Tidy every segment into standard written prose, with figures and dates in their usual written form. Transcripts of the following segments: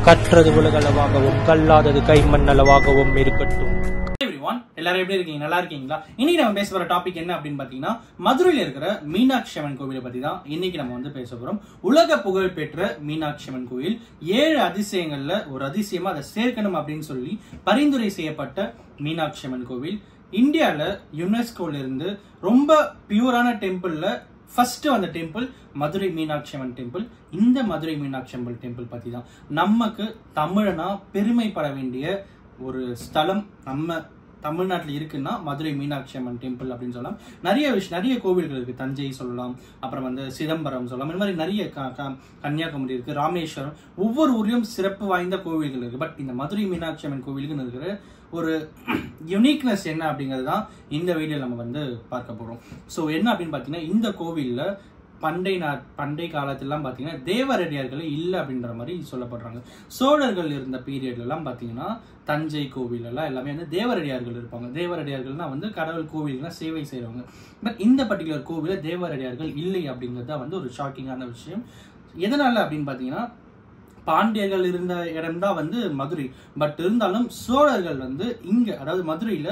கற்றது உலகளவாகவும் கல்லாதது கைமண் அளவாகவும் இருக்கட்டும். எல்லாரும் எப்படி இருக்கீங்க? நல்லா இருக்கீங்களா? இன்னைக்கு நம்ம பேச போற டாபிக் என்ன அப்படின்னு பாத்தீங்கன்னா, மதுரையில இருக்கிற மீனாட்சி அம்மன் கோவிலை பத்தி தான் இன்னைக்கு நம்ம வந்து பேச போறோம். உலக புகழ் பெற்ற மீனாட்சி அம்மன் கோவில் 7 அதிசயங்கள்ல ஒரு அதிசயமா அதை சேர்க்கணும் அப்படின்னு சொல்லி பரிந்துரை செய்யப்பட்ட மீனாட்சி அம்மன் கோவில் இந்தியால யுனெஸ்கோல இருந்து ரொம்ப பியூரான டெம்பிள்ல ஃபர்ஸ்ட் வந்த டெம்பிள் மதுரை மீனாட்சி அம்மன் டெம்பிள். இந்த மதுரை மீனாட்சி அம்மன் டெம்பிள் பத்தி தான் நமக்கு தமிழனா பெருமைப்பட வேண்டிய ஒரு ஸ்தலம் நம்ம தமிழ்நாட்டில் இருக்குன்னா மதுரை மீனாட்சி அம்மன் டெம்பிள் அப்படின்னு சொல்லலாம். நிறைய கோவில்கள் இருக்கு. தஞ்சை சொல்லலாம், அப்புறம் வந்து சிதம்பரம் சொல்லலாம். இந்த மாதிரி நிறைய கன்னியாகுமரி இருக்கு, ராமேஸ்வரம், ஒவ்வொரு ஊர்லயும் சிறப்பு வாய்ந்த கோவில்கள் இருக்கு. பட் இந்த மதுரை மீனாட்சி அம்மன் கோவிலுக்குன்னு இருக்கிற ஒரு யுனிக்னஸ் என்ன அப்படிங்கிறது தான் இந்த வீடியோ நம்ம வந்து பார்க்க போறோம். ஸோ என்ன அப்படின்னு பாத்தீங்கன்னா, இந்த கோவில்ல பண்டை காலத்திலாம் பாத்தீங்கன்னா தேவரடியார்கள் இல்லை அப்படின்ற மாதிரி சொல்லப்படுறாங்க. சோழர்கள் இருந்த பீரியட்ல எல்லாம் பாத்தீங்கன்னா தஞ்சை கோவில் எல்லாம் எல்லாமே வந்து தேவரடியார்கள் இருப்பாங்க. தேவரடியார்கள்னா வந்து கடவுள் கோவில்னா சேவை செய்யறவங்க. பட் இந்த பர்டிகுலர் கோவில தேவரடியார்கள் இல்லை அப்படிங்கிறது தான் வந்து ஒரு ஷாக்கிங்கான விஷயம். எதனால அப்படின்னு பாத்தீங்கன்னா, பாண்டியர்கள் இருந்த இடம் தான் வந்து மதுரை. பட் இருந்தாலும் சோழர்கள் வந்து இங்க, அதாவது மதுரையில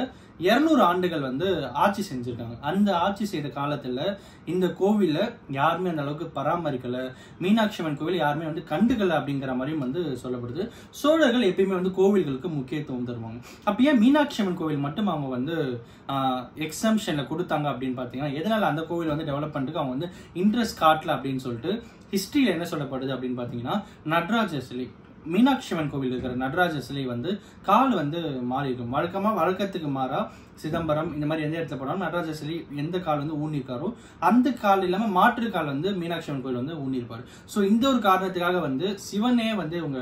200 ஆண்டுகள் வந்து ஆட்சி செஞ்சிருக்காங்க. அந்த ஆட்சி செய்த காலத்துல இந்த கோவில யாருமே அந்த அளவுக்கு பராமரிக்கல, மீனாட்சி அம்மன் கோவில் யாருமே வந்து கண்டுக்கல அப்படிங்கிற மாதிரியும் வந்து சொல்லப்படுது. சோழர்கள் எப்பயுமே வந்து கோவில்களுக்கு முக்கியத்துவம் தருவாங்க. அப்ப ஏன் மீனாட்சி அம்மன் கோவில் மட்டும் அவங்க வந்து எக்ஸம்ஷன்ல கொடுத்தாங்க அப்படின்னு பாத்தீங்கன்னா, எதனால அந்த கோவில் வந்து டெவலப் பண்றதுக்கு அவங்க வந்து இன்ட்ரெஸ்ட் காட்டல அப்படின்னு சொல்லிட்டு ஹிஸ்டரியில என்ன சொல்லப்படுது அப்படின்னு பாத்தீங்கன்னா, நடராஜர் சிலை, மீனாட்சி அம்மன் கோவில் இருக்கிற நடராஜர் சிலை வந்து கால் வந்து மாறி இருக்கும். வழக்கத்துக்கு மாறா சிதம்பரம் இந்த மாதிரி எந்த இடத்துல போனாலும் நடராஜர் சிலை எந்த கால் வந்து ஊனிருக்காரோ அந்த கால் இல்லாம மாற்று கால் வந்து மீனாட்சி அம்மன் கோவில் வந்து ஊனிருப்பாரு. ஸோ இந்த ஒரு காரணத்துக்காக வந்து சிவனே வந்து உங்க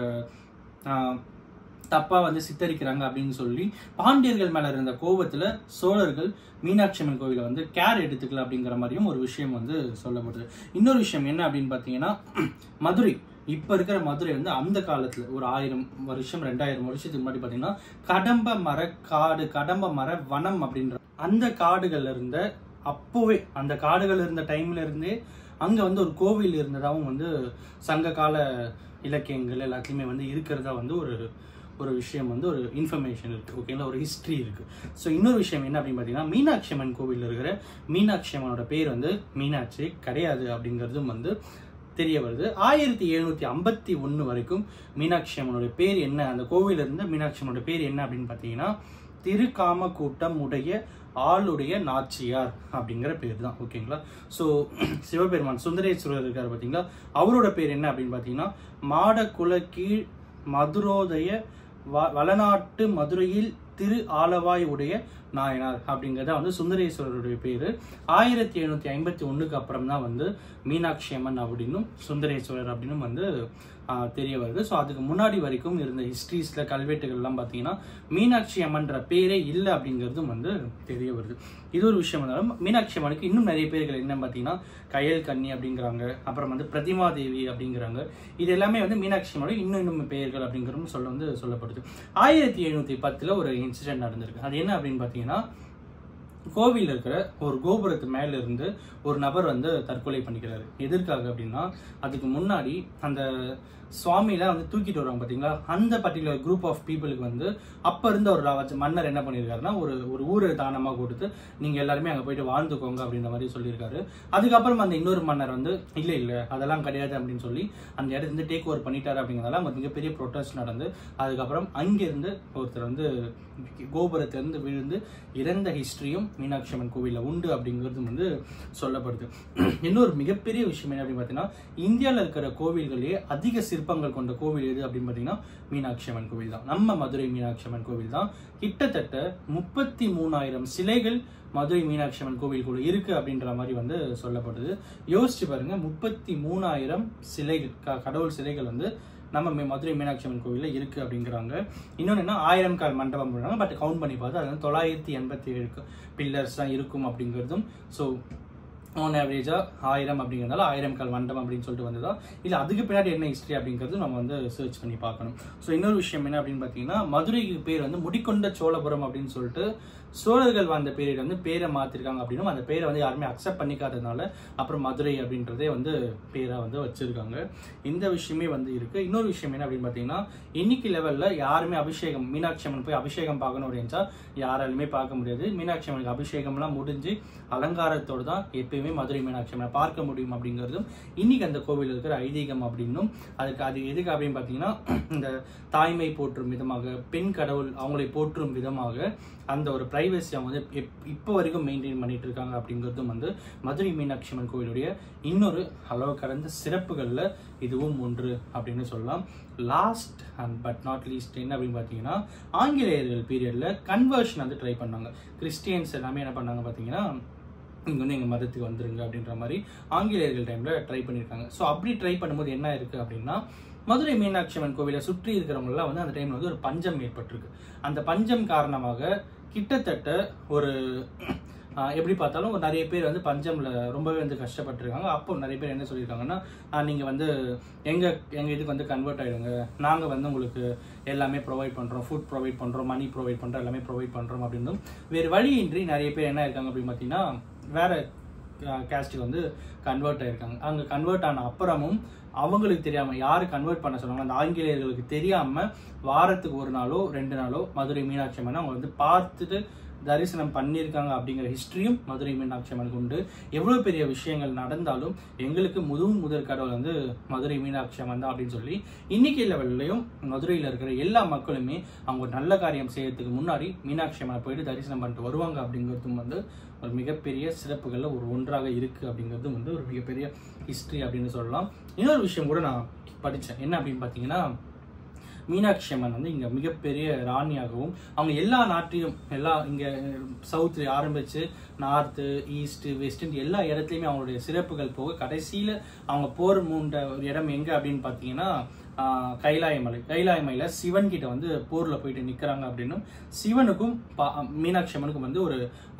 தப்பா வந்து சித்தரிக்கிறாங்க அப்படின்னு சொல்லி பாண்டியர்கள் மேல இருந்த கோபத்துல சோழர்கள் மீனாட்சி அம்மன் கோவிலை வந்து கேர் எடுத்துக்கல அப்படிங்கிற மாதிரியும் ஒரு விஷயம் வந்து சொல்லப்படுது. இன்னொரு விஷயம் என்ன அப்படின்னு பாத்தீங்கன்னா, மதுரை இப்ப இருக்கிற மதுரை வந்து அந்த காலத்துல ஒரு 1000 வருஷம் 2000 வருஷத்துக்கு முன்னாடி பாத்தீங்கன்னா கடம்ப மர காடு, கடம்ப மர வனம் அப்படின்ற அந்த காடுகள்ல இருந்த, அப்போவே அந்த காடுகள் இருந்த டைம்ல இருந்தே அங்க வந்து ஒரு கோவில் இருந்ததாகவும் வந்து சங்க கால இலக்கியங்கள் எல்லாத்தையுமே வந்து இருக்கிறதா வந்து ஒரு விஷயம் வந்து ஒரு இன்ஃபர்மேஷன் இருக்கு. ஓகேங்களா, ஒரு ஹிஸ்டரி இருக்கு. ஸோ இன்னொரு விஷயம் என்ன அப்படின்னு பாத்தீங்கன்னா, மீனாட்சி அம்மன் கோவில் இருக்கிற மீனாட்சி அம்மனோட பேர் வந்து மீனாட்சி கிடையாது அப்படிங்கிறதும் வந்து தெரிய வருது. 1751 வரைக்கும் மீனாட்சி அம்மனோட பேர் என்ன, அந்த கோவில் இருந்த மீனாட்சி அம்மனோட பேர் என்ன அப்படின்னு பாத்தீங்கன்னா, திருக்காமக்கூட்டம் உடைய ஆளுடைய நாச்சியார் அப்படிங்கிற பேர் தான். ஓகேங்களா, ஸோ சிவபெருமான் சுந்தரேஸ்வரர் இருக்காரு பாத்தீங்களா, அவரோட பேர் என்ன அப்படின்னு பாத்தீங்கன்னா, மாடகுலக்கீழ் மதுரோதய வளநாட்டு மதுரையில் திரு ஆலவாய் உடைய நாயனார் அப்படிங்கிறத வந்து சுந்தரேஸ்வரருடைய பேரு. 1751 அப்புறம் தான் வந்து மீனாட்சி அம்மன் அப்படின்னும் சுந்தரேஸ்வரர் அப்படின்னும் வந்து தெரிய வருது. ஸோ அதுக்கு முன்னாடி வரைக்கும் இருந்த ஹிஸ்டரிஸ்ல கல்வெட்டுகள் எல்லாம் பாத்தீங்கன்னா மீனாட்சி அம்மன்ற பேரே இல்லை அப்படிங்கிறதும் வந்து தெரிய வருது. இது ஒரு விஷயம் இருந்தாலும் மீனாட்சி அம்மனுக்கு இன்னும் நிறைய பேர்கள் என்ன பாத்தீங்கன்னா, கயல் கன்னி அப்படிங்கிறாங்க, அப்புறம் வந்து பிரதிமா தேவி அப்படிங்கிறாங்க. இது எல்லாமே வந்து மீனாட்சி அம்மனோட இன்னும் பெயர்கள் அப்படிங்கிறதும் சொல்லப்படுது. 1710 ஒரு இன்சிடென்ட் நடந்திருக்கு. அது என்ன அப்படின்னு பாத்தீங்கன்னா, கோவில் இருக்கிற ஒரு கோபுரத்து மேல இருந்து ஒரு நபர் வந்து தற்கொலை பண்ணிக்கிறாரு. எதற்காக அப்படின்னா, அதுக்கு முன்னாடி அந்த சுவாமியில வந்து தூக்கிட்டு வருவாங்க பாத்தீங்களா, அந்த பர்டிகுலர் குரூப் ஆஃப் பீப்புளுக்கு வந்து அப்ப இருந்த ஒரு மன்னர் என்ன பண்ணிருக்காருன்னா, ஒரு ஊரை தானமா கொடுத்து நீங்க எல்லாருமே அங்க போயிட்டு வாழ்ந்துக்கோங்க அப்படின்ற மாதிரி சொல்லியிருக்காரு. அதுக்கப்புறம் அந்த இன்னொரு மன்னர் வந்து இல்ல அதெல்லாம் கிடையாது அப்படின்னு சொல்லி அந்த இடத்துல இருந்து டேக் ஓவர் பண்ணிட்டாரு. அப்படிங்கிறதால மிகப்பெரிய ப்ரொட்டஸ்ட் நடந்து அதுக்கப்புறம் அங்கிருந்து ஒருத்தர் வந்து கோபுரத்திலிருந்து விழுந்து இறந்த ஹிஸ்டரியும் மீனாட்சி அம்மன் கோவில்ல உண்டு அப்படிங்கிறது வந்து சொல்லப்படுது. இன்னொரு மிகப்பெரிய விஷயம் என்ன அப்படின்னு பாத்தீங்கன்னா, இந்தியாவில் இருக்கிற கோவில்களே அதிக சிற்பங்கள் கொண்ட கோவில் எது அப்படின்னு பாத்தீங்கன்னா மீனாட்சி அம்மன் கோவில் தான். நம்ம மதுரை மீனாட்சி அம்மன் கோவில் தான். கிட்டத்தட்ட 33,000 சிலைகள் மதுரை மீனாட்சி அம்மன் கோவில் கூட இருக்கு அப்படின்ற மாதிரி வந்து சொல்லப்படுது. யோசிச்சு பாருங்க, 33,000 சிலைகள், கடவுள் சிலைகள் வந்து நம்ம மதுரை மீனாட்சி அம்மன் கோவில்ல இருக்கு அப்படிங்கிறாங்க. இன்னொன்னு என்ன, 1000 கால் மண்டபம் போடுறாங்க. பட் கவுண்ட் பண்ணி பார்த்தா அது 987 பில்லர்ஸ் தான் இருக்கும் அப்படிங்கிறதும். ஸோ ஆன் ஆவரேஜா 1000 அப்படிங்கிறதால 1000 கால் மண்டபம் அப்படின்னு சொல்லிட்டு வந்ததா, இல்லை அதுக்கு பின்னாடி என்ன ஹிஸ்ட்ரி அப்படிங்கிறது நம்ம வந்து சர்ச் பண்ணி பார்க்கணும். ஸோ இன்னொரு விஷயம் என்ன அப்படின்னு பார்த்தீங்கன்னா, மதுரைக்கு பேர் வந்து முடிக்கொண்ட சோழபுரம் அப்படின்னு சொல்லிட்டு சோழர்கள் வாழ்ந்த பீரியட் வந்து பேரை மாற்றிருக்காங்க அப்படின்னும், அந்த பேரை வந்து யாருமே அக்செப்ட் பண்ணிக்காததுனால அப்புறம் மதுரை அப்படின்றதே வந்து பேராக வந்து வச்சிருக்காங்க. இந்த விஷயமே வந்து இருக்கு. இன்னொரு விஷயம் என்ன அப்படின்னு பார்த்தீங்கன்னா, இன்னைக்கு லெவலில் யாருமே அபிஷேகம் மீனாட்சி அம்மன் போய் அபிஷேகம் பார்க்கணும் அப்படின்னா யாராலுமே பார்க்க முடியாது. மீனாட்சி அம்மனுக்கு அபிஷேகம்லாம் முடிஞ்சு அலங்காரத்தோடு தான் எப்பயுமே மதுரை மீனாட்சி அம்மனை பார்க்க முடியும் அப்படிங்கிறதும் இன்னைக்கு அந்த கோவில் இருக்கிற ஐதீகம் அப்படின்னும். அது எதுக்கு அப்படின்னு பார்த்தீங்கன்னா, இந்த தாய்மை போற்றும் விதமாக, பெண் கடவுள் அவங்களை போற்றும் விதமாக அந்த ஒரு பிரைவசி அவங்க வந்து இப்போ வரைக்கும் மெயின்டைன் பண்ணிட்டு இருக்காங்க அப்படிங்கிறதும் வந்து மதுரை மீனாட்சி அம்மன் கோவிலுடைய இன்னொரு அளவு கடந்த சிறப்புகளில் இதுவும் ஒன்று அப்படின்னு சொல்லலாம். Last and but not least என்ன அப்படின்னு பார்த்தீங்கன்னா, ஆங்கிலேயர்கள் பீரியட்ல கன்வர்ஷன் வந்து ட்ரை பண்ணாங்க. கிறிஸ்டியன்ஸ் எல்லாமே என்ன பண்ணாங்க பார்த்தீங்கன்னா, இங்கே வந்து எங்கள் மதத்துக்கு வந்துருங்க அப்படின்ற மாதிரி ஆங்கிலேயர்கள் டைமில் ட்ரை பண்ணியிருக்காங்க. ஸோ அப்படி ட்ரை பண்ணும்போது என்ன இருக்குது அப்படின்னா, மதுரை மீனாட்சி அம்மன் கோவிலை சுற்றி இருக்கிறவங்களாம் வந்து அந்த டைமில் வந்து ஒரு பஞ்சம் ஏற்பட்டிருக்கு. அந்த பஞ்சம் காரணமாக கிட்டத்தட்ட ஒரு எப்படி பார்த்தாலும் ஒரு நிறைய பேர் வந்து பஞ்சமில் ரொம்பவே வந்து கஷ்டப்பட்டுருக்காங்க. அப்போ நிறைய பேர் என்ன சொல்லியிருக்காங்கன்னா, நீங்கள் வந்து எங்கள் இதுக்கு வந்து கன்வெர்ட் ஆகிடுங்க, நாங்கள் வந்து உங்களுக்கு எல்லாமே ப்ரொவைட் பண்ணுறோம், ஃபுட் ப்ரொவைட் பண்ணுறோம், மணி ப்ரொவைட் பண்ணுறோம், எல்லாமே ப்ரொவைட் பண்ணுறோம் அப்படின்னும் வேறு வழியின்றி நிறைய பேர் என்ன இருக்காங்க அப்படின்னு பார்த்தீங்கன்னா, வேறு கேஸ்ட்டுக்கு வந்து கன்வெர்ட் ஆகிருக்காங்க. அங்கே கன்வெர்ட் ஆன அப்புறமும் அவங்களுக்கு தெரியாமல், யார் கன்வெர்ட் பண்ண சொன்னாங்க அந்த ஆங்கிலேயர்களுக்கு தெரியாமல், வாரத்துக்கு 1 நாளோ 2 நாளோ மதுரை மீனாட்சி அம்மனை அவங்க வந்து பார்த்துட்டு தரிசனம் பண்ணியிருக்காங்க அப்படிங்கிற ஹிஸ்ட்ரியும் மதுரை மீனாட்சி அம்மனுக்கு உண்டு. எவ்வளோ பெரிய விஷயங்கள் நடந்தாலும் எங்களுக்கு முதல் கடவுள் வந்து மதுரை மீனாட்சி அம்மன் தான் அப்படின்னு சொல்லி இன்னைக்கு லெவல்லையும் மதுரையில் இருக்கிற எல்லா மக்களுமே அவங்க ஒரு நல்ல காரியம் செய்யறதுக்கு முன்னாடி மீனாட்சி அம்மனை போயிட்டு தரிசனம் பண்ணிட்டு வருவாங்க அப்படிங்கிறதும் வந்து ஒரு மிகப்பெரிய சிறப்புகளில் ஒன்றாக இருக்குது அப்படிங்கிறதும் வந்து ஒரு மிகப்பெரிய ஹிஸ்ட்ரி அப்படின்னு சொல்லலாம். இன்னொரு விஷயம் கூட நான் படித்தேன். என்ன அப்படின்னு பார்த்தீங்கன்னா, மீனாட்சி அம்மன் வந்து இங்கே மிகப்பெரிய ராணியாகவும் அவங்க எல்லா நாட்டையும் இங்கே சவுத்து ஆரம்பித்து நார்த்து ஈஸ்ட்டு வெஸ்ட்டு எல்லா இடத்துலையுமே அவங்களுடைய சிறப்புகள் போக கடைசியில் அவங்க போர் மூண்ட ஒரு இடம் எங்கே அப்படின்னு பார்த்தீங்கன்னா கைலாயமலையில் சிவன் கிட்ட வந்து போரில் போயிட்டு நிற்கிறாங்க அப்படின்னும், சிவனுக்கும் மீனாட்சி அம்மனுக்கும் வந்து ஒரு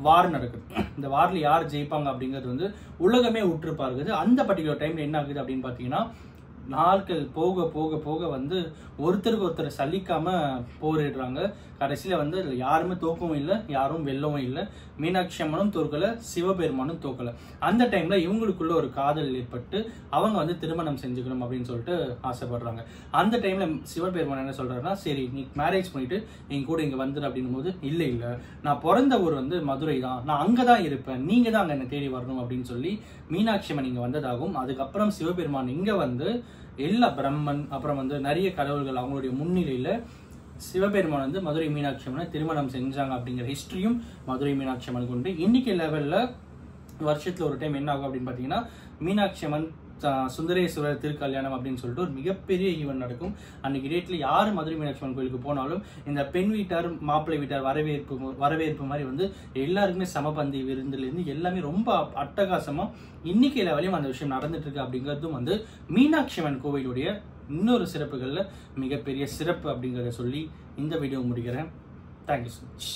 வார் நடக்குது. இந்த வாரில் யார் ஜெயிப்பாங்க அப்படிங்கிறது வந்து உலகமே உற்று பார்க்குது. அந்த பர்டிகுலர் டைமில் என்ன ஆகுது அப்படின்னு பார்த்தீங்கன்னா, நாட்கள் போக போக போக வந்து ஒருத்தருக்கு ஒருத்தர் சலிக்காம போரிடுறாங்க. கடைசியில் வந்து யாருமே தோக்கவும் இல்லை, யாரும் வெல்லவும் இல்லை. மீனாட்சி அம்மனும் தோற்கலை, சிவபெருமானும் தோற்கலை. அந்த டைம்ல இவங்களுக்குள்ள ஒரு காதல் ஏற்பட்டு அவங்க வந்து திருமணம் செஞ்சுக்கணும் அப்படின்னு சொல்லிட்டு ஆசைப்படுறாங்க. அந்த டைம்ல சிவபெருமான் என்ன சொல்றாருன்னா, சரி நீ மேரேஜ் பண்ணிட்டு எங்க கூட இங்க வந்துடு அப்படின்னும் போது, இல்லை இல்லை நான் பிறந்த ஊர் வந்து மதுரை தான், நான் அங்கதான் இருப்பேன், நீங்க தான் அங்க என்ன தேடி வரணும் அப்படின்னு சொல்லி மீனாட்சி அம்மன் இங்க வந்ததாகவும், அதுக்கப்புறம் சிவபெருமான் இங்க வந்து எல்லா பிரம்மன் அப்புறம் வந்து நிறைய கடவுள்கள் அவங்களுடைய முன்னிலையில சிவபெருமான் வந்து மதுரை மீனாட்சி அம்மனை திருமணம் செஞ்சாங்க அப்படிங்கிற ஹிஸ்டரியும் மதுரை மீனாட்சி அம்மனுக்கு உண்டு. இன்னைக்கு லெவல்ல வருஷத்துல ஒரு டைம் என்ன ஆகும் அப்படின்னு பாத்தீங்கன்னா, மீனாட்சி அம்மன் சுந்தரேஸ்வரர் திருக்கல்யாணம் அப்படின்னு சொல்லிட்டு ஒரு மிகப்பெரிய ஈவென்ட் நடக்கும். அன்னைக்கு டேட்ல யாரு மதுரை மீனாட்சி அம்மன் கோயிலுக்கு போனாலும் இந்த பெண் வீட்டார் மாப்பிள்ளை வீட்டார் வரவேற்பு மாதிரி வந்து எல்லாருக்குமே சமபந்தி விருந்துல இருந்து எல்லாமே ரொம்ப அட்டகாசமா இன்னைக்கு லெவலையும் அந்த விஷயம் நடந்துட்டு இருக்கு அப்படிங்கிறதும் வந்து மீனாட்சி அம்மன் கோவிலுடைய இன்னொரு சிறப்புகள்ல மிகப்பெரிய சிறப்பு அப்படிங்கிறத சொல்லி இந்த வீடியோ முடிக்கிறேன். Thank you so much.